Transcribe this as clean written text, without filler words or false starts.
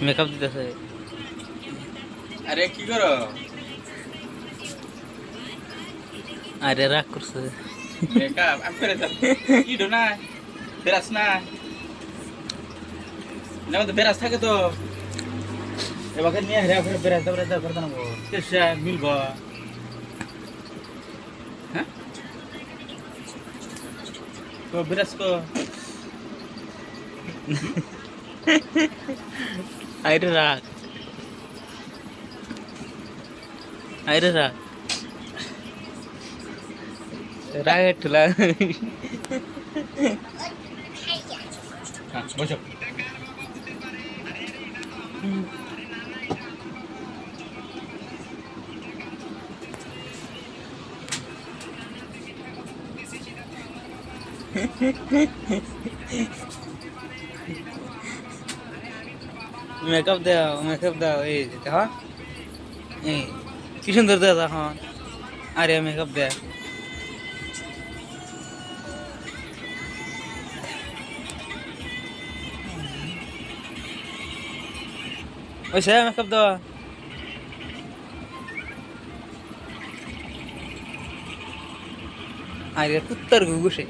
Makeup দিতেছে। আরে কি করো? আরে রাগ করছে। মেকআপ আমি করে দাও। ইডো না, বেরাস না, না তো বেরাস থাকে তো। এবার নিয়ে হেরা করে বেরাস দাও করে দাও গো। কেসা মিলব? হ্যাঁ? তো বেরাস কো। আরে রাগ, আরে রাগ, রাগ একটু লাগ। হ্যাঁ বসো। মেকআপ দাও এই দেখো, এই কি সুন্দর দেয় তখন। আরে মেকআপ দেয় ওই সে মেকআপ দেওয়া। আরে কুত্তার ঘুঘুসে।